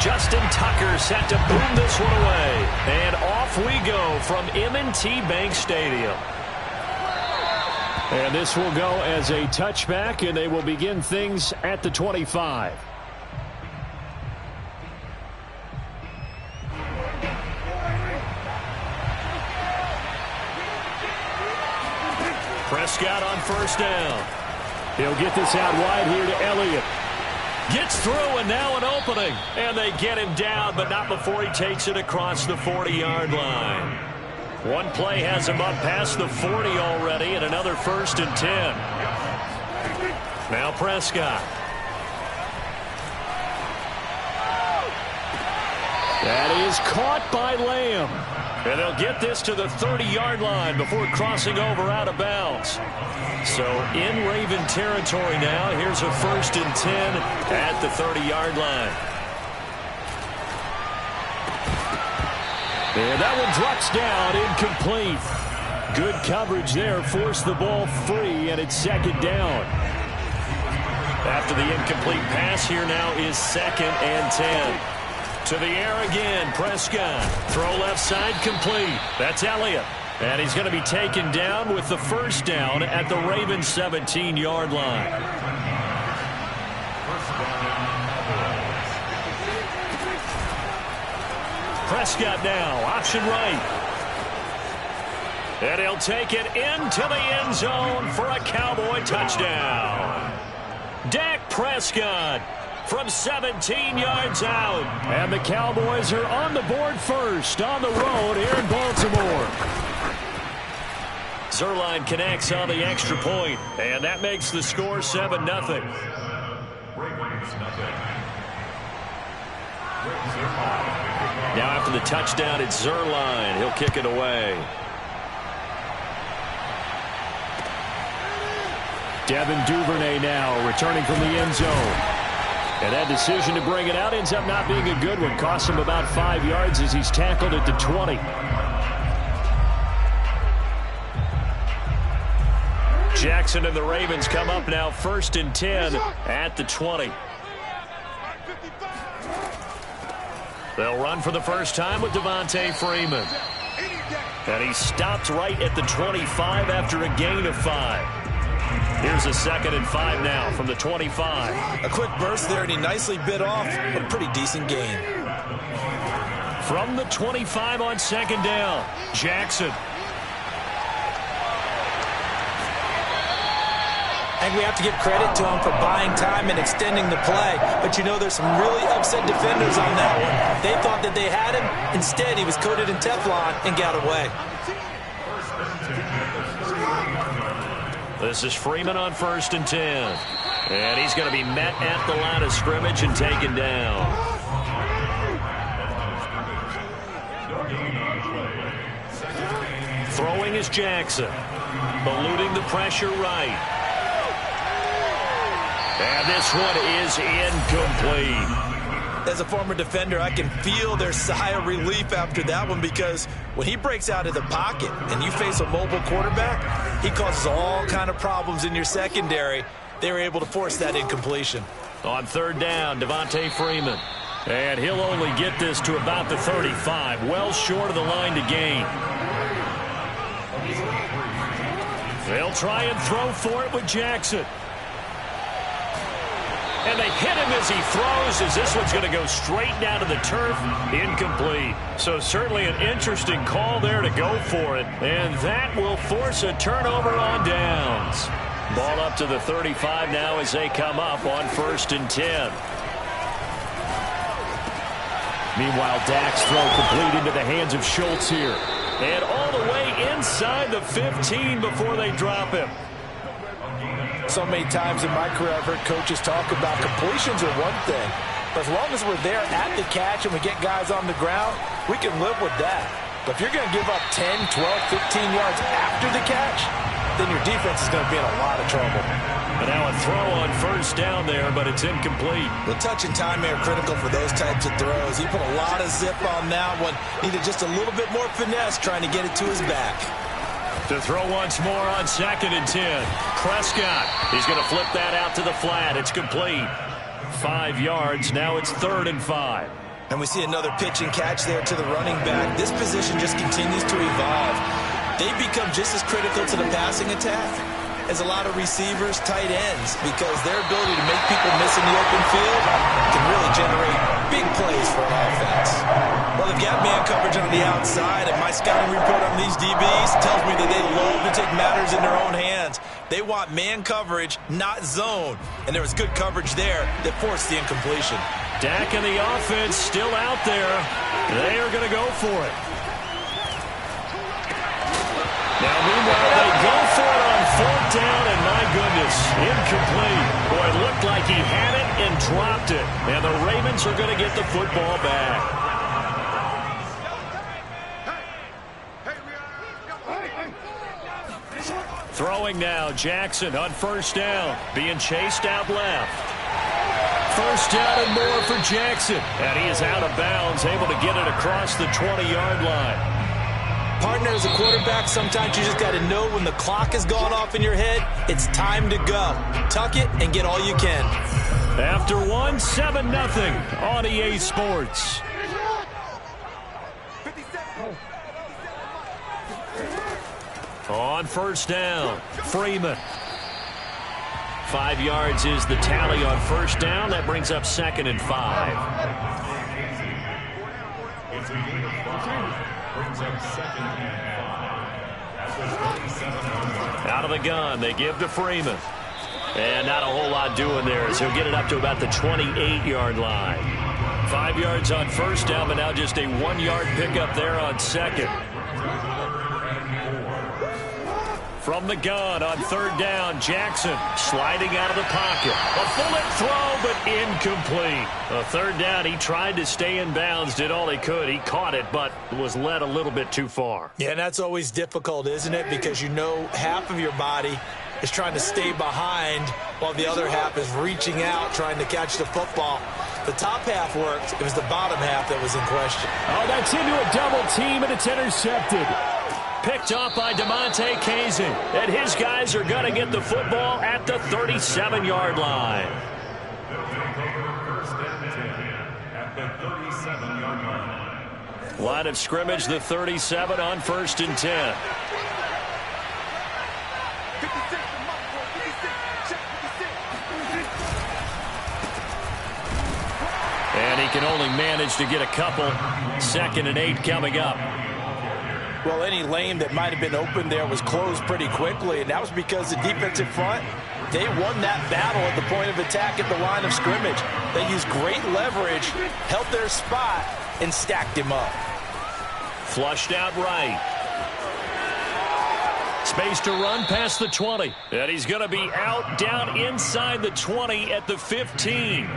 Justin Tucker set to boom this one away. And off we go from M&T Bank Stadium. And this will go as a touchback, and they will begin things at the 25. Prescott on first down. He'll get this out wide here to Elliott. Gets through, and now an opening. And they get him down, but not before he takes it across the 40-yard line. One play has him up past the 40 already, and another 1st and 10. Now Prescott. That is caught by Lamb. And they'll get this to the 30-yard line before crossing over out of bounds. So in Raven territory now. Here's a 1st and 10 at the 30-yard line. And that one drops down, incomplete. Good coverage there, forced the ball free, and it's 2nd down. After the incomplete pass, here now is 2nd and 10. To the air again, Prescott. Throw left side, complete. That's Elliott. And he's going to be taken down with the 1st down at the Ravens' 17-yard line. Prescott now, option right. And he'll take it into the end zone for a Cowboy touchdown. Dak Prescott from 17 yards out. And the Cowboys are on the board first on the road here in Baltimore. Zuerlein connects on the extra point, and that makes the score 7-0. Now after the touchdown, it's Zuerlein. He'll kick it away. Devin Duvernay now returning from the end zone. And that decision to bring it out ends up not being a good one. Costs him about 5 yards as he's tackled at the 20. Jackson and the Ravens come up now 1st and 10 at the 20. They'll run for the first time with Devontae Freeman. And he stopped right at the 25 after a gain of 5. Here's a 2nd and 5 now from the 25. A quick burst there, and he nicely bit off, but a pretty decent gain. From the 25 on 2nd down, Jackson. I think we have to give credit to him for buying time and extending the play. But, you know, there's some really upset defenders on that one. They thought that they had him. Instead, he was coated in Teflon and got away. This is Freeman on 1st and 10. And he's going to be met at the line of scrimmage and taken down. Throwing is Jackson. Eluding the pressure right. And this one is incomplete. As a former defender, I can feel their sigh of relief after that one, because when he breaks out of the pocket and you face a mobile quarterback, he causes all kind of problems in your secondary. They were able to force that incompletion. On 3rd down, Devontae Freeman. And he'll only get this to about the 35, well short of the line to gain. They'll try and throw for it with Jackson. And they hit him as he throws, as this one's going to go straight down to the turf. Incomplete. So certainly an interesting call there to go for it. And that will force a turnover on downs. Ball up to the 35 now as they come up on 1st and 10. Meanwhile, Dak's throw complete into the hands of Schultz here. And all the way inside the 15 before they drop him. So many times in my career I've heard coaches talk about completions are one thing, but as long as we're there at the catch and we get guys on the ground, we can live with that. But if you're going to give up 10, 12, 15 yards after the catch, then your defense is going to be in a lot of trouble. And now a throw on 1st down there, but it's incomplete. The touch and time are critical for those types of throws. He put a lot of zip on that one. Needed just a little bit more finesse trying to get it to his back. To throw once more on 2nd and 10. Prescott. He's going to flip that out to the flat. It's complete. 5 yards. Now it's 3rd and 5. And we see another pitch and catch there to the running back. This position just continues to evolve. They become just as critical to the passing attack as a lot of receivers, tight ends, because their ability to make people miss in the open field can really generate big plays for an offense. Well, they've got man coverage on the outside, and my scouting report on these DBs tells me that they love to take matters in their own hands. They want man coverage, not zone. And there was good coverage there that forced the incompletion. Dak and the offense still out there. They are going to go for it. Now, meanwhile, they go for it on 4th down, and my goodness, incomplete. Boy, it looked like he had it and dropped it. And the Ravens are going to get the football back. Throwing now, Jackson on 1st down, being chased out left. 1st down and more for Jackson. And he is out of bounds, able to get it across the 20-yard line. Partner, as a quarterback, sometimes you just got to know when the clock has gone off in your head, it's time to go. Tuck it and get all you can. After 1, 7-0 on EA Sports. On 1st down, Freeman. 5 yards is the tally on 1st down. That brings up 2nd and 5. Out of the gun, they give to Freeman. And not a whole lot doing there as he'll get it up to about the 28-yard line. 5 yards on 1st down, but now just a 1-yard pickup there on 2nd. From the gun on 3rd down, Jackson sliding out of the pocket. A bullet throw, but incomplete. A 3rd down, he tried to stay in bounds, did all he could. He caught it, but was led a little bit too far. Yeah, and that's always difficult, isn't it? Because you know half of your body is trying to stay behind while the other half is reaching out, trying to catch the football. The top half worked. It was the bottom half that was in question. Oh, that's into a double team, and it's intercepted. Picked off by DeMonte Casey. And his guys are going to get the football at the 37-yard line. Line of scrimmage, the 37 on 1st and 10. And he can only manage to get a couple. 2nd and 8 coming up. Well, any lane that might have been open there was closed pretty quickly, and that was because the defensive front, they won that battle at the point of attack at the line of scrimmage. They used great leverage, held their spot, and stacked him up. Flushed out right. Space to run past the 20. And he's going to be out down inside the 20 at the 15.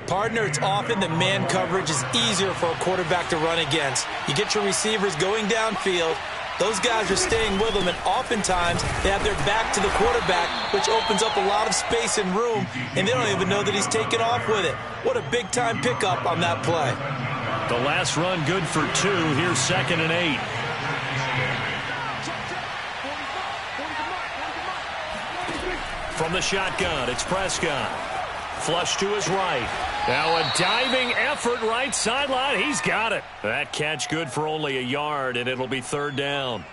Partner, it's often that man coverage is easier for a quarterback to run against. You get your receivers going downfield. Those guys are staying with them, and oftentimes they have their back to the quarterback, which opens up a lot of space and room, and they don't even know that he's taken off with it. What a big-time pickup on that play. The last run good for 2. Here's 2nd and 8. From the shotgun, it's Prescott. Flush to his right. Now a diving effort right sideline. He's got it. That catch good for only a yard, and it'll be 3rd down.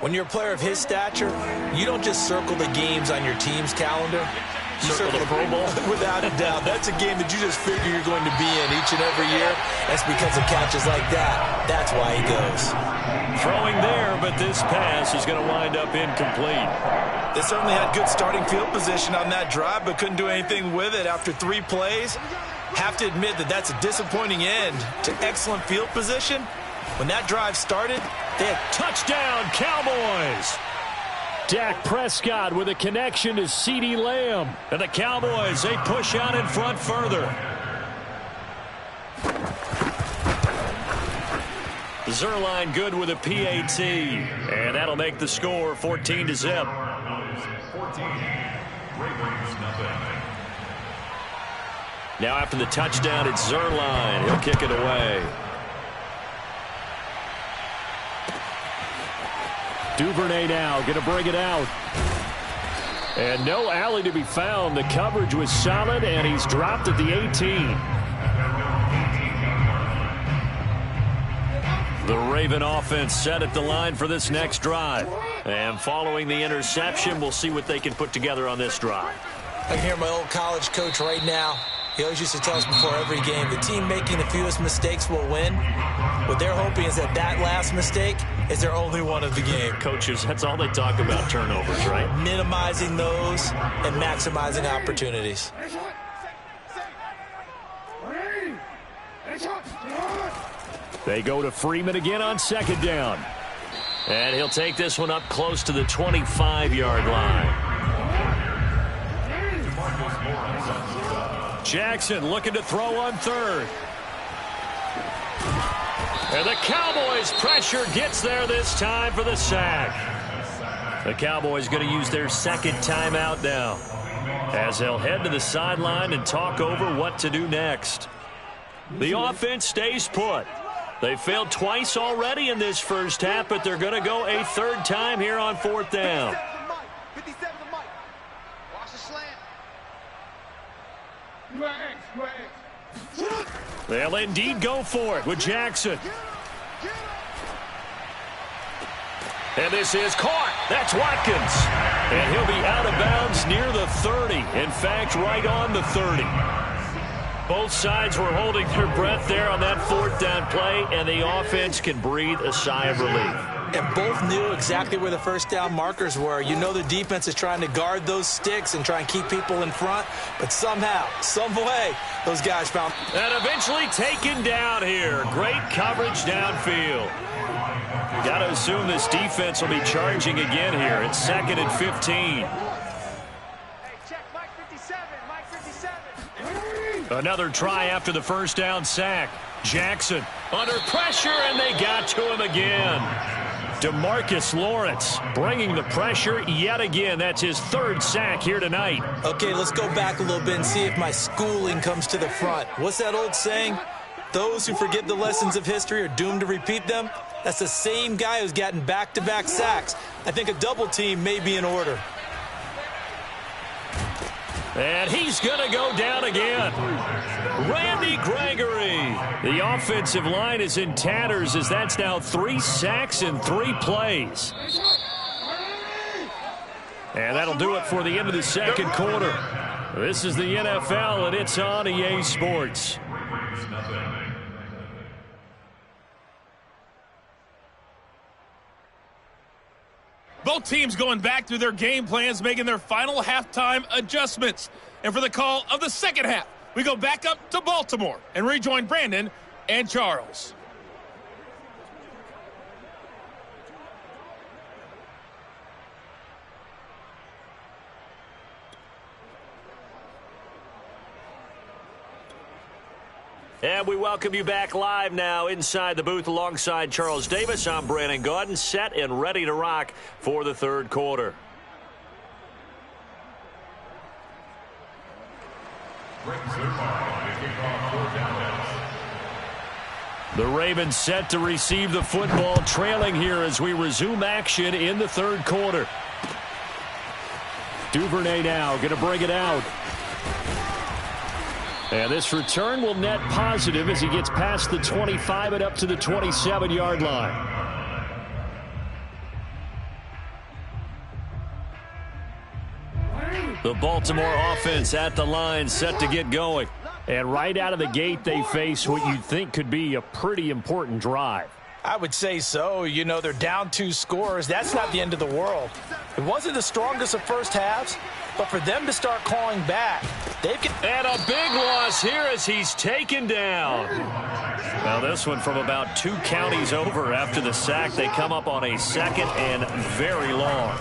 When you're a player of his stature, you don't just circle the games on your team's calendar. You circle the Pro Bowl? Without a doubt. That's a game that you just figure you're going to be in each and every year. That's because of catches like that. That's why he goes. Throwing there, but this pass is going to wind up incomplete. They certainly had good starting field position on that drive, but couldn't do anything with it after 3 plays. Have to admit that that's a disappointing end to excellent field position. When that drive started, they had touchdown, Cowboys. Dak Prescott with a connection to CeeDee Lamb. And the Cowboys, they push out in front further. Zuerlein good with a PAT. And that'll make the score 14-0. Now after the touchdown, it's Zuerlein. He'll kick it away. Duvernay now going to bring it out. And no alley to be found. The coverage was solid, and he's dropped at the 18. The Raven offense set at the line for this next drive. And following the interception, we'll see what they can put together on this drive. I can hear my old college coach right now. He always used to tell us before every game, the team making the fewest mistakes will win. What they're hoping is that last mistake is their only one of the game. Coaches, that's all they talk about, turnovers, right? Minimizing those and maximizing opportunities. They go to Freeman again on second down. And he'll take this one up close to the 25-yard line. Jackson looking to throw on third. And the Cowboys' pressure gets there this time for the sack. The Cowboys going to use their second timeout now, as they'll head to the sideline and talk over what to do next. The offense stays put. They failed twice already in this first half, but they're going to go a third time here on fourth down. They'll indeed go for it with Jackson. And this is caught. That's Watkins. And he'll be out of bounds near the 30. In fact, right on the 30. Both sides were holding their breath there on that fourth down play, and the offense can breathe a sigh of relief. And both knew exactly where the first down markers were. You know the defense is trying to guard those sticks and try and keep people in front, but somehow, some way, those guys found. And eventually taken down here. Great coverage downfield. Got to assume this defense will be charging again here. It's 2nd and 15. Another try after the first down sack. Jackson under pressure, and they got to him again. DeMarcus Lawrence bringing the pressure yet again. That's his third sack here tonight. Okay, let's go back a little bit and see if my schooling comes to the front. What's that old saying? Those who forget the lessons of history are doomed to repeat them. That's the same guy who's gotten back-to-back sacks. I think a double team may be in order. And he's going to go down again. Randy Gregory. The offensive line is in tatters, as that's now 3 sacks in 3 plays. And that'll do it for the end of the second quarter. This is the NFL, and it's on EA Sports. Both teams going back through their game plans, making their final halftime adjustments. And for the call of the second half, we go back up to Baltimore and rejoin Brandon and Charles. And we welcome you back live now inside the booth alongside Charles Davis. I'm Brandon Gaudin, set and ready to rock for the third quarter. The Ravens set to receive the football, trailing here as we resume action in the third quarter. Duvernay now going to bring it out. And this return will net positive as he gets past the 25 and up to the 27-yard line. The Baltimore offense at the line, set to get going. And right out of the gate, they face what you'd think could be a pretty important drive. I would say so. You know, they're down 2 scores. That's not the end of the world. It wasn't the strongest of first halves, but for them to start calling back, they've got... And a big loss here as he's taken down. Now this one from about 2 counties over after the sack. They come up on a second and very long.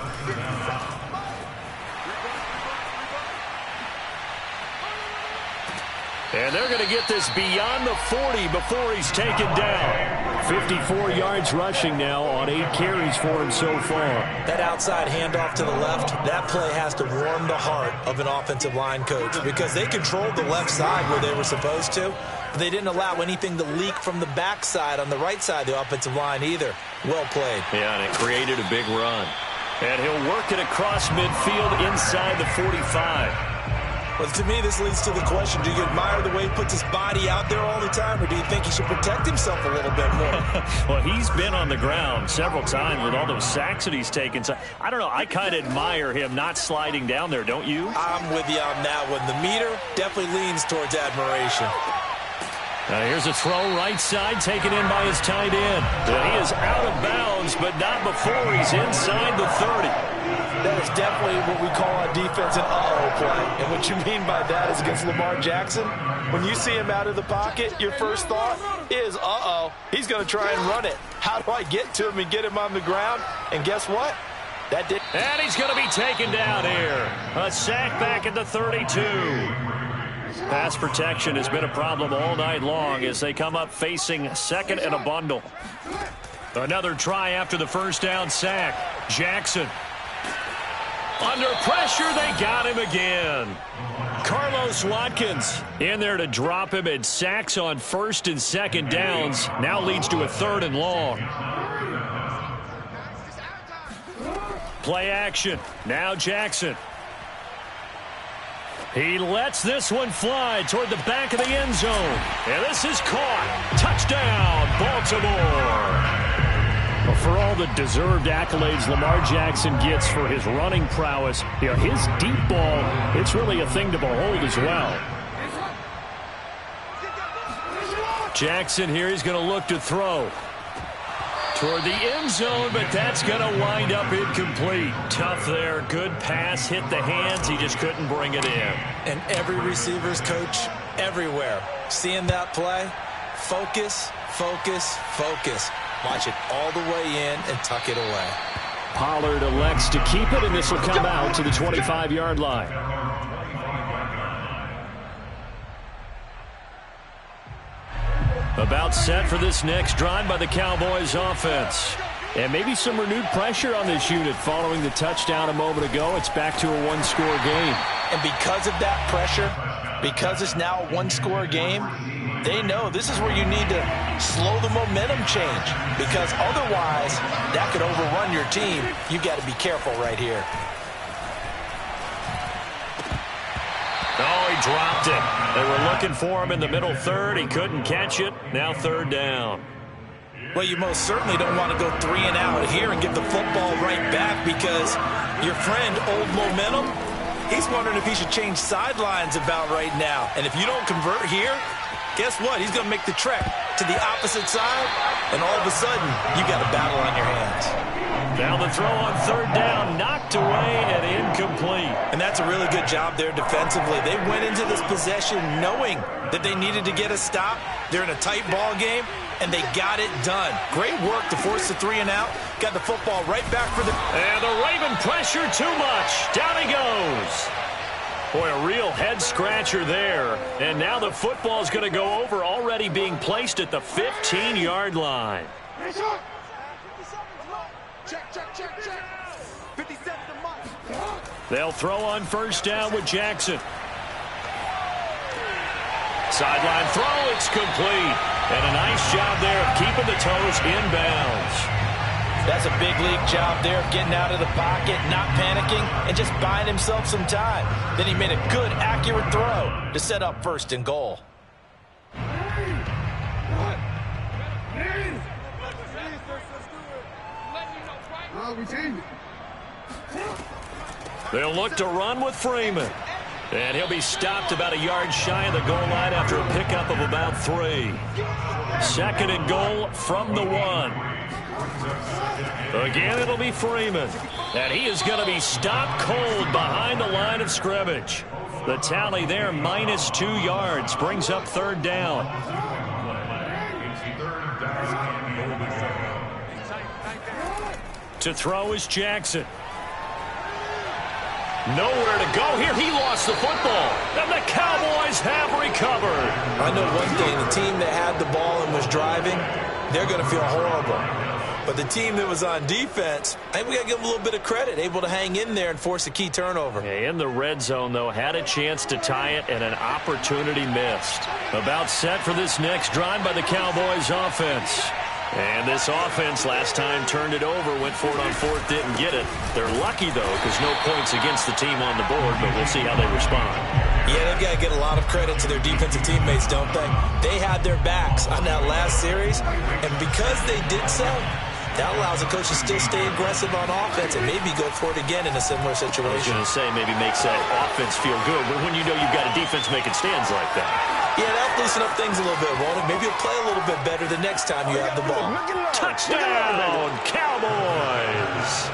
And they're going to get this beyond the 40 before he's taken down. 54 yards rushing now on 8 carries for him so far. That outside handoff to the left, that play has to warm the heart of an offensive line coach because they controlled the left side where they were supposed to. But they didn't allow anything to leak from the backside on the right side of the offensive line either. Well played. Yeah, and it created a big run. And he'll work it across midfield inside the 45. Well, to me, this leads to the question, do you admire the way he puts his body out there all the time, or do you think he should protect himself a little bit more? Well, he's been on the ground several times with all those sacks that he's taken. So, I don't know. I kind of admire him not sliding down there, don't you? I'm with you on that one. The meter definitely leans towards admiration. Now here's a throw right side taken in by his tight end. He is out of bounds, but not before he's inside the 30. That is definitely what we call on defense an uh-oh play. And what you mean by that is against Lamar Jackson, when you see him out of the pocket, your first thought is, uh-oh, he's going to try and run it. How do I get to him and get him on the ground? And guess what? That did. And he's going to be taken down here. A sack back at the 32. Pass protection has been a problem all night long as they come up facing second and a bundle. Another try after the first down sack. Jackson. Under pressure, they got him again. Carlos Watkins in there to drop him, and sacks on first and second downs now leads to a third and long. Play action. Now Jackson. He lets this one fly toward the back of the end zone. And this is caught. Touchdown, Baltimore. Well, for all the deserved accolades Lamar Jackson gets for his running prowess, his deep ball, it's really a thing to behold as well. Jackson here, he's going to look to throw toward the end zone, but that's going to wind up incomplete. Tough there. Good pass. Hit the hands. He just couldn't bring it in. And every receiver's coach everywhere. Seeing that play, focus, focus, focus. Watch it all the way in and tuck it away. Pollard elects to keep it, and this will come out to the 25-yard line. About set for this next drive by the Cowboys offense. And maybe some renewed pressure on this unit following the touchdown a moment ago. It's back to a one-score game. And because of that pressure, because it's now a one-score game, they know this is where you need to slow the momentum change, because otherwise that could overrun your team. You've got to be careful right here. Oh, he dropped it. They were looking for him in the middle third. He couldn't catch it. Now third down. Well, you most certainly don't want to go 3 and out here and get the football right back, because your friend, Old Momentum, he's wondering if he should change sidelines about right now. And if you don't convert here, guess what? He's going to make the trek to the opposite side, and all of a sudden, you got a battle on your hands. Now the throw on third down, knocked away and incomplete. And that's a really good job there defensively. They went into this possession knowing that they needed to get a stop. They're in a tight ball game, and they got it done. Great work to force the 3 and out. Got the football right back for the... And the Raven pressure too much. Down he goes. Boy, a real head-scratcher there. And now the football's going to go over, already being placed at the 15-yard line. They'll throw on first down with Jackson. Sideline throw, it's complete. And a nice job there of keeping the toes inbounds. That's a big league job there of getting out of the pocket, not panicking, and just buying himself some time. Then he made a good, accurate throw to set up first and goal. They'll look to run with Freeman. And he'll be stopped about a yard shy of the goal line after a pickup of about 3. Second and goal from the 1. Again, it'll be Freeman. And he is going to be stopped cold behind the line of scrimmage. The tally there, minus 2 yards, brings up third down. To throw is Jackson. Nowhere to go here. He lost the football. And the Cowboys have recovered. I know one thing. The team that had the ball and was driving, they're going to feel horrible. But the team that was on defense, I think we got to give them a little bit of credit, able to hang in there and force a key turnover. In the red zone, though, had a chance to tie it and an opportunity missed. About set for this next drive by the Cowboys offense. And this offense last time turned it over, went for it on fourth, didn't get it. They're lucky, though, because no points against the team on the board, but we'll see how they respond. Yeah, they've got to get a lot of credit to their defensive teammates, don't they? They had their backs on that last series, and because they did so, that allows the coach to still stay aggressive on offense and maybe go for it again in a similar situation. I was going to say maybe makes that offense feel good, but when you know you've got a defense making stands like that. Yeah, that'll loosen up things a little bit, won't it? Maybe you'll play a little bit better the next time you have the ball. Touchdown, Cowboys!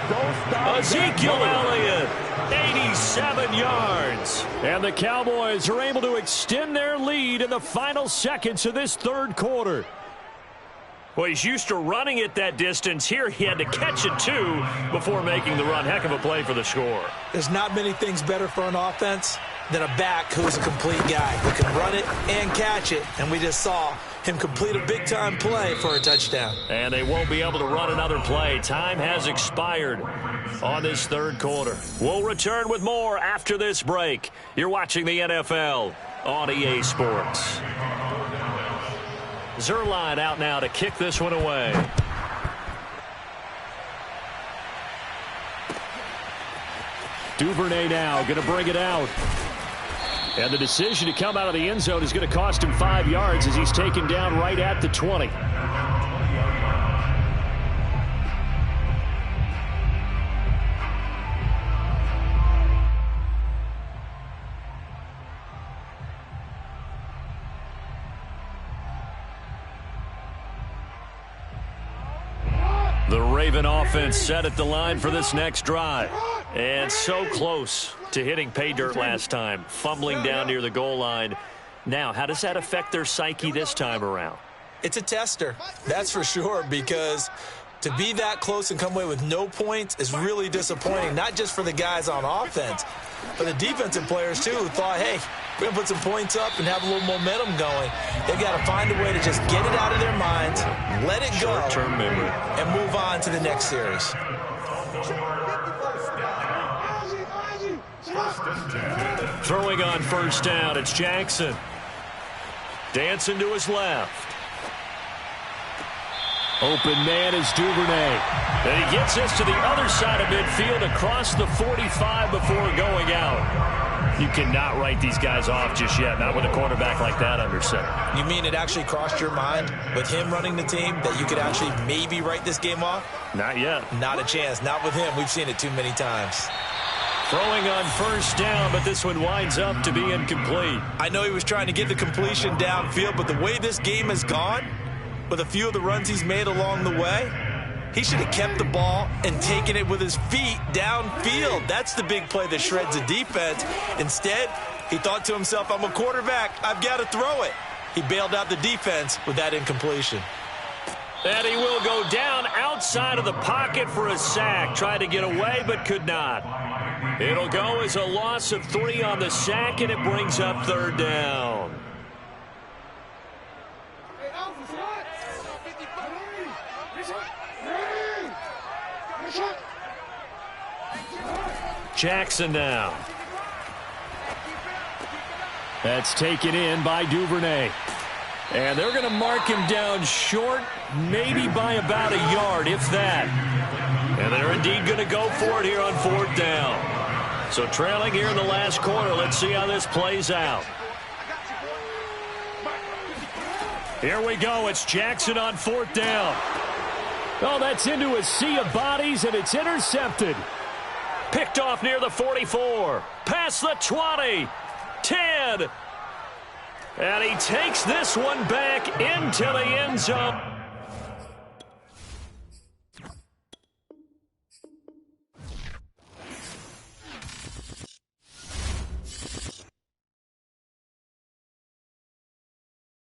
Ezekiel Elliott, 87 yards. And the Cowboys are able to extend their lead in the final seconds of this third quarter. Well, he's used to running it that distance. Here he had to catch it, too, before making the run. Heck of a play for the score. There's not many things better for an offense than a back who's a complete guy who can run it and catch it. And we just saw him complete a big-time play for a touchdown. And they won't be able to run another play. Time has expired on this third quarter. We'll return with more after this break. You're watching the NFL on EA Sports. Zuerlein out now to kick this one away. Duvernay now going to bring it out. And the decision to come out of the end zone is going to cost him 5 yards as he's taken down right at the 20. The Raven offense set at the line for this next drive. And so close to hitting pay dirt last time, fumbling down near the goal line. Now, how does that affect their psyche this time around? It's a tester, that's for sure, because to be that close and come away with no points is really disappointing, not just for the guys on offense, but the defensive players, too, who thought, hey, we're going to put some points up and have a little momentum going. They've got to find a way to just get it out of their minds, let it go, short-term memory, and move on to the next series. Throwing on first down, it's Jackson. Dancing to his left. Open man is Duvernay. And he gets this to the other side of midfield across the 45 before going out. You cannot write these guys off just yet, not with a quarterback like that under center. You mean it actually crossed your mind with him running the team that you could actually maybe write this game off? Not yet. Not a chance. Not with him. We've seen it too many times. Throwing on first down, but this one winds up to be incomplete. I know he was trying to get the completion downfield, but the way this game has gone, with a few of the runs he's made along the way, he should have kept the ball and taken it with his feet downfield. That's the big play that shreds the defense. Instead, he thought to himself, I'm a quarterback, I've got to throw it. He bailed out the defense with that incompletion. And he will go down outside of the pocket for a sack. Tried to get away, but could not. It'll go as a loss of 3 on the sack, and it brings up third down. Jackson now. That's taken in by Duvernay. And they're going to mark him down short, maybe by about a yard, if that. And they're indeed going to go for it here on fourth down. So trailing here in the last quarter. Let's see how this plays out. Here we go. It's Jackson on fourth down. Oh, that's into a sea of bodies, and it's intercepted. Picked off near the 44. Past the 20. 10. And he takes this one back into the end zone.